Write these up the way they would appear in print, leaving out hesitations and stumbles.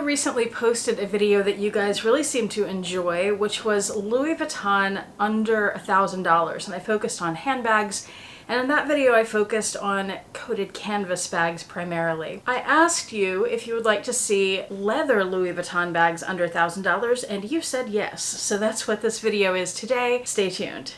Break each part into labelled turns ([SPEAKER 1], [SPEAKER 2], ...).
[SPEAKER 1] recently posted a video that you guys really seemed to enjoy, which was Louis Vuitton under $1,000, and I focused on handbags. And in that video, I focused on coated canvas bags primarily. I asked you if you would like to see leather Louis Vuitton bags under $1,000, and you said yes. So that's what this video is today. Stay tuned.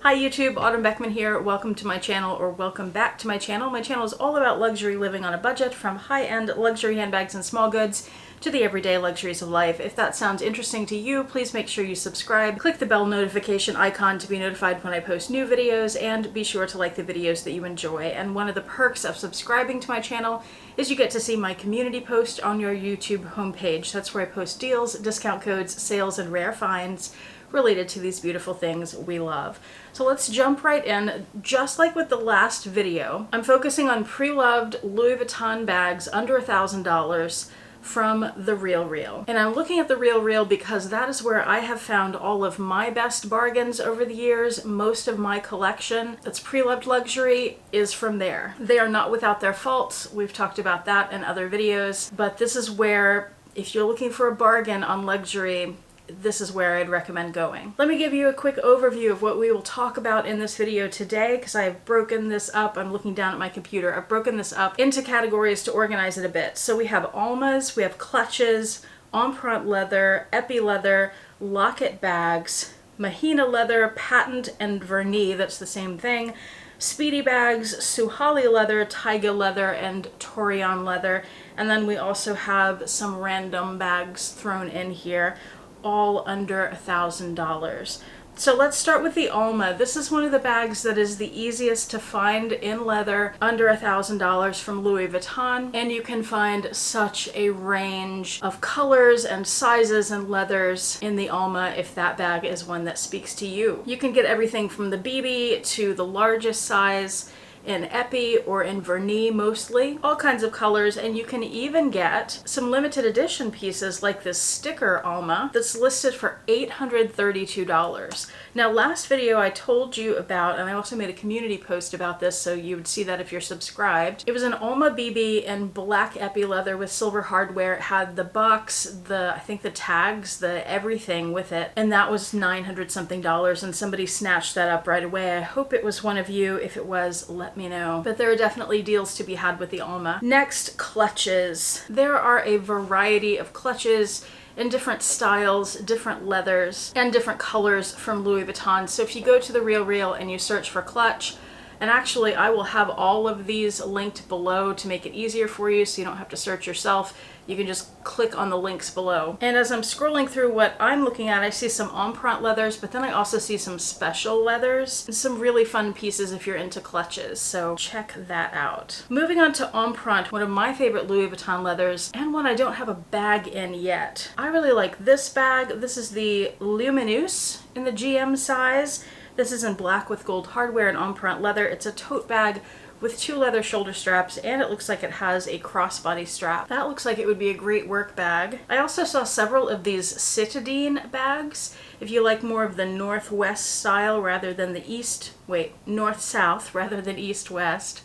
[SPEAKER 1] Hi YouTube, Autumn Beckman here. Welcome to my channel, or welcome back to my channel. My channel is all about luxury living on a budget, from high-end luxury handbags and small goods to the everyday luxuries of life. If that sounds interesting to you, please make sure you subscribe, click the bell notification icon to be notified when I post new videos, and be sure to like the videos that you enjoy. And one of the perks of subscribing to my channel is you get to see my community post on your YouTube homepage. That's where I post deals, discount codes, sales, and rare finds related to these beautiful things we love. So let's jump right in. Just like with the last video, I'm focusing on pre-loved Louis Vuitton bags under $1,000 from the RealReal. And I'm looking at the RealReal because that is where I have found all of my best bargains over the years. Most of my collection that's pre-loved luxury is from there. They are not without their faults. We've talked about that in other videos, but this is where, if you're looking for a bargain on luxury, this is where I'd recommend going. Let me give you a quick overview of what we will talk about in this video today, because I've broken this up. I'm looking down at my computer. I've broken this up into categories to organize it a bit. So we have almas, we have clutches, empreinte leather, epi leather, locket bags, mahina leather, patent and vernis, that's the same thing, speedy bags, suhali leather, taiga leather, and Torian leather. And then we also have some random bags thrown in here, all under $1,000. So let's start with the Alma. This is one of the bags that is the easiest to find in leather under $1,000 from Louis Vuitton, and you can find such a range of colors and sizes and leathers in the Alma if that bag is one that speaks to you. You can get everything from the BB to the largest size in epi or in vernis mostly, all kinds of colors, and you can even get some limited edition pieces like this sticker Alma that's listed for $832. Now last video I told you about, and I also made a community post about this so you would see that if you're subscribed. It was an Alma BB in black epi leather with silver hardware. It had the box, I think the tags, the everything with it, and that was $900 something, and somebody snatched that up right away. I hope it was one of you. If it was, let me know. But there are definitely deals to be had with the Alma. Next, clutches. There are a variety of clutches in different styles, different leathers, and different colors from Louis Vuitton. So if you go to the RealReal and you search for clutch, and actually I will have all of these linked below to make it easier for you so you don't have to search yourself. You can just click on the links below. And as I'm scrolling through what I'm looking at, I see some empreinte leathers, but then I also see some special leathers and some really fun pieces if you're into clutches, so check that out. Moving on to empreinte, one of my favorite Louis Vuitton leathers, and one I don't have a bag in yet. I really like this bag. This is the Luminous in the GM size. This is in black with gold hardware and empreinte leather. It's a tote bag with two leather shoulder straps, and it looks like it has a crossbody strap. That looks like it would be a great work bag. I also saw several of these citadine bags. If you like more of the northwest style rather than the north-south rather than east-west,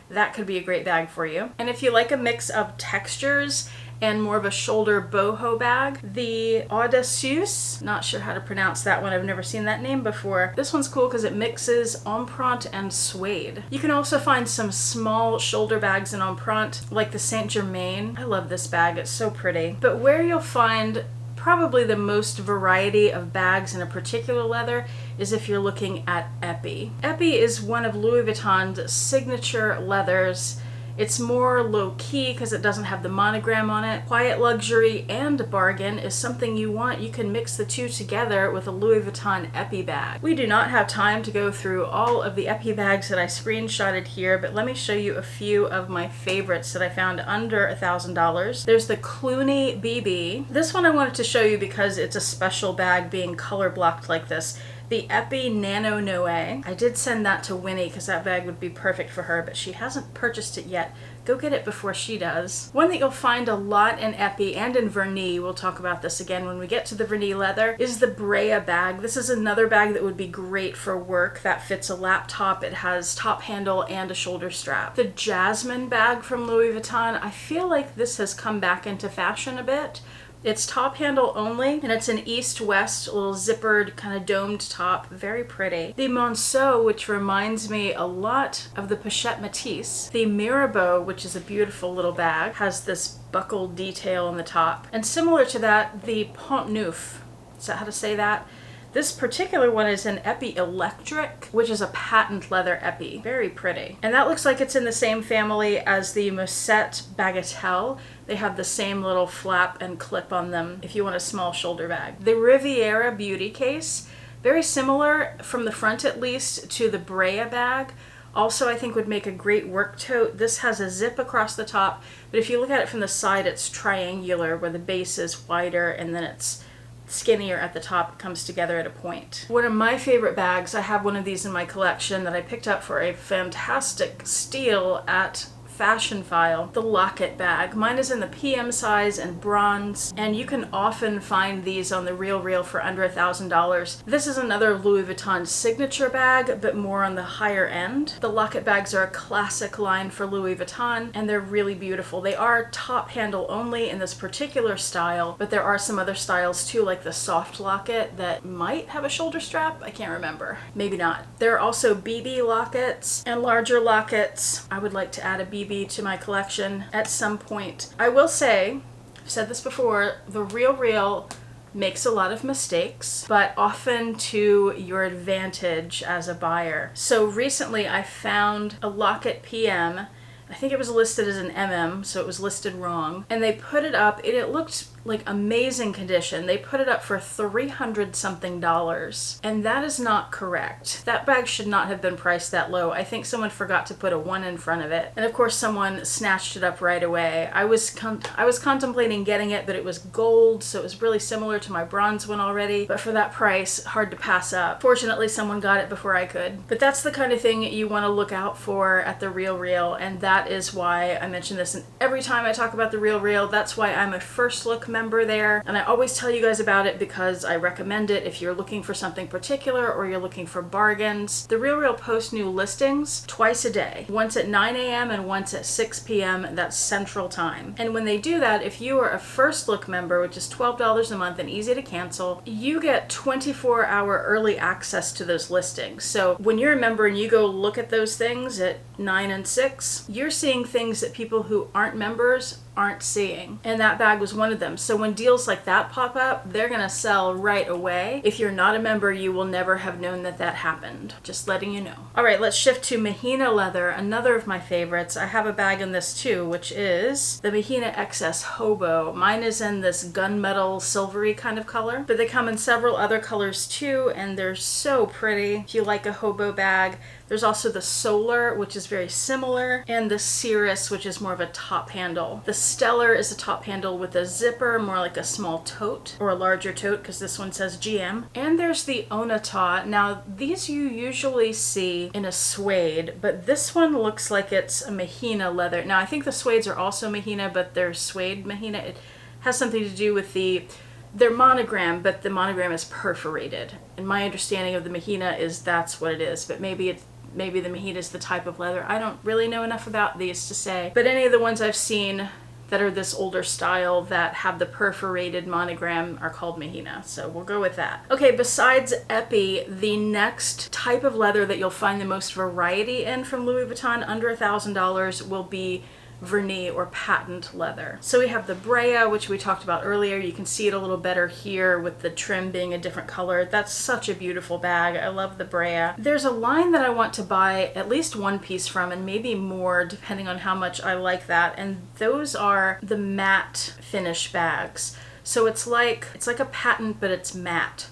[SPEAKER 1] that could be a great bag for you. And if you like a mix of textures and more of a shoulder boho bag, the Audacieux, not sure how to pronounce that one, I've never seen that name before. This one's cool because it mixes empreinte and suede. You can also find some small shoulder bags in empreinte, like the Saint Germain. I love this bag, it's so pretty. But where you'll find probably the most variety of bags in a particular leather is if you're looking at epi. Epi is one of Louis Vuitton's signature leathers. It's more low-key because it doesn't have the monogram on it. Quiet luxury and bargain is something you want. You can mix the two together with a Louis Vuitton epi bag. We do not have time to go through all of the epi bags that I screenshotted here, but let me show you a few of my favorites that I found under $1,000. There's the Cluny BB. This one I wanted to show you because it's a special bag being color blocked like this. the Epi Nano Noe. I did send that to Winnie because that bag would be perfect for her, but she hasn't purchased it yet. Go get it before she does. One that you'll find a lot in Epi and in Vernis, we'll talk about this again when we get to the Vernis leather, is the Brea bag. This is another bag that would be great for work. That fits a laptop. It has top handle and a shoulder strap. The Jasmine bag from Louis Vuitton, I feel like this has come back into fashion a bit. It's top handle only, and it's an east-west, little zippered, kind of domed top. Very pretty. The Monceau, which reminds me a lot of the Pochette Métis. The Mirabeau, which is a beautiful little bag, has this buckled detail on the top. And similar to that, the Pont Neuf. Is that how to say that? This particular one is an Epi Electric, which is a patent leather Epi. Very pretty. And that looks like it's in the same family as the Musette Bagatelle. They have the same little flap and clip on them if you want a small shoulder bag. The Riviera Beauty Case, very similar from the front at least to the Brea bag. Also, I think would make a great work tote. This has a zip across the top, but if you look at it from the side, it's triangular where the base is wider and then it's skinnier at the top. It comes together at a point. One of my favorite bags, I have one of these in my collection that I picked up for a fantastic steal at Fashion File, the Locket bag. Mine is in the PM size and bronze, and you can often find these on the RealReal for under $1,000. This is another Louis Vuitton signature bag, but more on the higher end. The Locket bags are a classic line for Louis Vuitton, and they're really beautiful. They are top handle only in this particular style, but there are some other styles too, like the soft locket that might have a shoulder strap. I can't remember. Maybe not. There are also BB lockets and larger lockets. I would like to add a BB to my collection at some point. I will say, I've said this before, the RealReal makes a lot of mistakes, but often to your advantage as a buyer. So recently I found a locket PM. I think it was listed as an MM, so it was listed wrong. And they put it up, and it looked like amazing condition. They put it up for $300 something, and that is not correct. That bag should not have been priced that low. I think someone forgot to put a 1 in front of it, and of course someone snatched it up right away. I was contemplating getting it, but it was gold, so it was really similar to my bronze one already, but for that price, hard to pass up. Fortunately, someone got it before I could. But that's the kind of thing you want to look out for at the RealReal, and that is why I mention this, and every time I talk about the RealReal, that's why I'm a first look member there, and I always tell you guys about it because I recommend it if you're looking for something particular or you're looking for bargains. The RealReal posts new listings twice a day, once at 9 a.m. and once at 6 p.m. That's Central Time. And when they do that, if you are a first look member, which is $12 a month and easy to cancel, you get 24-hour early access to those listings. So when you're a member and you go look at those things at 9 and 6, you're seeing things that people who aren't members aren't seeing, and that bag was one of them. So when deals like that pop up, they're gonna sell right away. If you're not a member, you will never have known that that happened. Just letting you know. All right, let's shift to Mahina leather, another of my favorites. I have a bag in this too, which is the Mahina XS Hobo. Mine is in this gunmetal silvery kind of color, but they come in several other colors too, and they're so pretty if you like a hobo bag. There's also the Solar, which is very similar, and the Cirrus, which is more of a top handle. The Stellar is a top handle with a zipper, more like a small tote, or a larger tote, because this one says GM. And there's the Onata. Now, these you usually see in a suede, but this one looks like it's a Mahina leather. Now, I think the suedes are also Mahina, but they're suede Mahina. It has something to do with their monogram, but the monogram is perforated. And my understanding of the Mahina is that's what it is, but maybe the Mahina is the type of leather. I don't really know enough about these to say, but any of the ones I've seen that are this older style that have the perforated monogram are called Mahina, so we'll go with that. Okay, besides Epi, the next type of leather that you'll find the most variety in from Louis Vuitton under $1,000 will be Vernis or patent leather. So we have the Brea, which we talked about earlier. You can see it a little better here with the trim being a different color. That's such a beautiful bag. I love the Brea. There's a line that I want to buy at least one piece from, and maybe more depending on how much I like that, and those are the matte finish bags. So it's like a patent, but it's matte.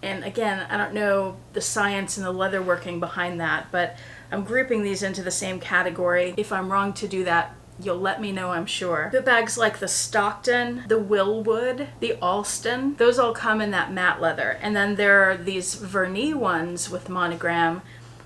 [SPEAKER 1] And again, I don't know the science and the leather working behind that, but I'm grouping these into the same category. If I'm wrong to do that, you'll let me know, I'm sure. The bags like the Stockton, the Willwood, the Alston, those all come in that matte leather. And then there are these vernis ones with monogram.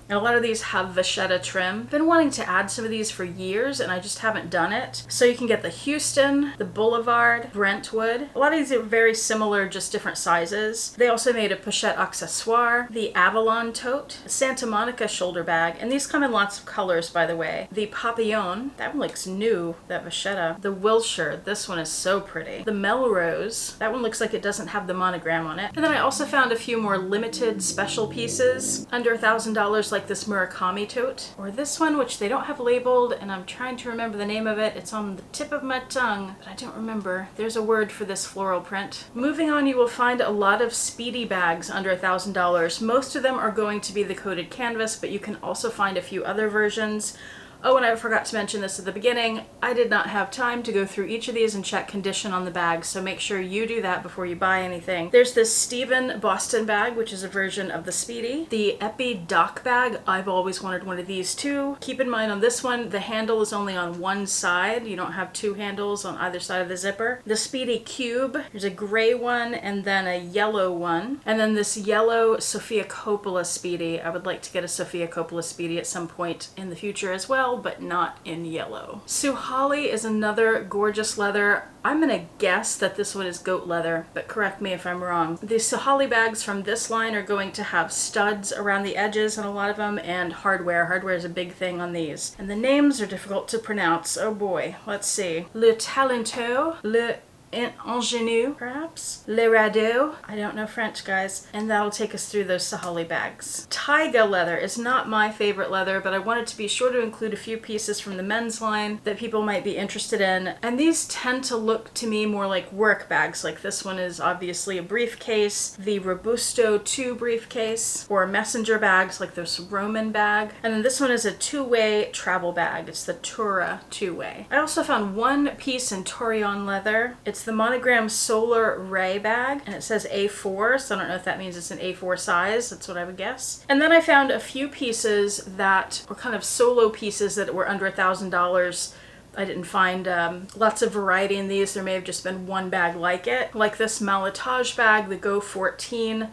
[SPEAKER 1] And a lot of these have vachetta trim. I've been wanting to add some of these for years and I just haven't done it. So you can get the Houston, the Boulevard, Brentwood. A lot of these are very similar, just different sizes. They also made a pochette accessoire, the Avalon tote, Santa Monica shoulder bag, and these come in lots of colors, by the way. The Papillon, that one looks new, that vachetta. The Wilshire, this one is so pretty. The Melrose, that one looks like it doesn't have the monogram on it. And then I also found a few more limited special pieces under $1,000, like this Murakami tote, or this one, which they don't have labeled, and I'm trying to remember the name of it. It's on the tip of my tongue, but I don't remember. There's a word for this floral print. Moving on, you will find a lot of Speedy bags under $1,000. Most of them are going to be the coated canvas, but you can also find a few other versions. Oh, and I forgot to mention this at the beginning. I did not have time to go through each of these and check condition on the bags, so make sure you do that before you buy anything. There's this Stephen Boston bag, which is a version of the Speedy. The Epi Doc bag, I've always wanted one of these too. Keep in mind on this one, the handle is only on one side. You don't have two handles on either side of the zipper. The Speedy Cube, there's a gray one and then a yellow one. And then this yellow Sofia Coppola Speedy. I would like to get a Sofia Coppola Speedy at some point in the future as well, but not in yellow. Suhali is another gorgeous leather. I'm gonna guess that this one is goat leather, but correct me if I'm wrong. The Suhali bags from this line are going to have studs around the edges on a lot of them, and hardware. Hardware is a big thing on these. And the names are difficult to pronounce. Oh boy, let's see. Le Talento, Le Ingénu, perhaps? Le Radeau. I don't know French, guys. And that'll take us through those Suhali bags. Taiga leather is not my favorite leather, but I wanted to be sure to include a few pieces from the men's line that people might be interested in. And these tend to look to me more like work bags. Like this one is obviously a briefcase. The Robusto 2 briefcase, or messenger bags like this Roman bag. And then this one is a two-way travel bag. It's the Tura two-way. I also found one piece in Torion leather. It's the monogram Solar Ray bag, and it says A4, so I don't know if that means it's an A4 size. That's what I would guess. And then I found a few pieces that were kind of solo pieces that were under $1,000. I didn't find lots of variety in these. There may have just been one bag like it. Like this Malitage bag, the Go 14,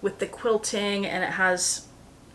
[SPEAKER 1] with the quilting, and it has...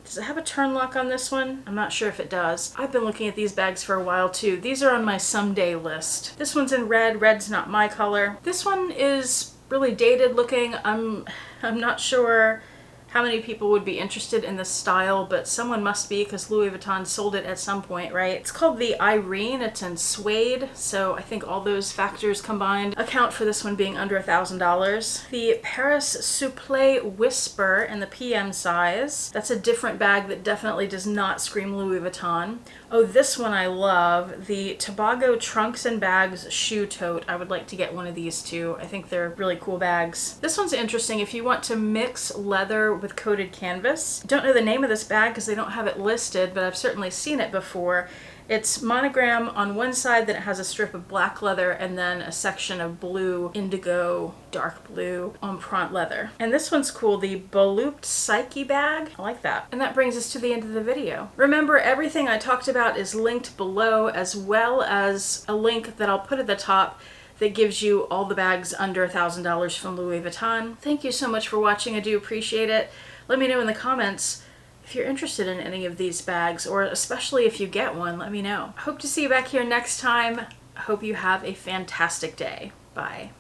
[SPEAKER 1] Does it have a turn lock on this one? I'm not sure if it does. I've been looking at these bags for a while too. These are on my someday list. This one's in red. Red's not my color. This one is really dated looking. I'm not sure how many people would be interested in this style, but someone must be, because Louis Vuitton sold it at some point, right? It's called the Irene. It's in suede, so I think all those factors combined account for this one being under $1,000. The Paris Souple Whisper in the PM size. That's a different bag that definitely does not scream Louis Vuitton. Oh, this one I love. The Tobago Trunks and Bags Shoe Tote. I would like to get one of these too. I think they're really cool bags. This one's interesting if you want to mix leather with coated canvas. Don't know the name of this bag because they don't have it listed, but I've certainly seen it before. It's monogram on one side, then it has a strip of black leather, and then a section of blue, indigo, dark blue empreinte leather. And this one's cool, the Balooped Psyche bag. I like that. And that brings us to the end of the video. Remember, everything I talked about is linked below, as well as a link that I'll put at the top that gives you all the bags under $1,000 from Louis Vuitton. Thank you so much for watching. I do appreciate it. Let me know in the comments if you're interested in any of these bags, or especially if you get one, let me know. I hope to see you back here next time. I hope you have a fantastic day. Bye.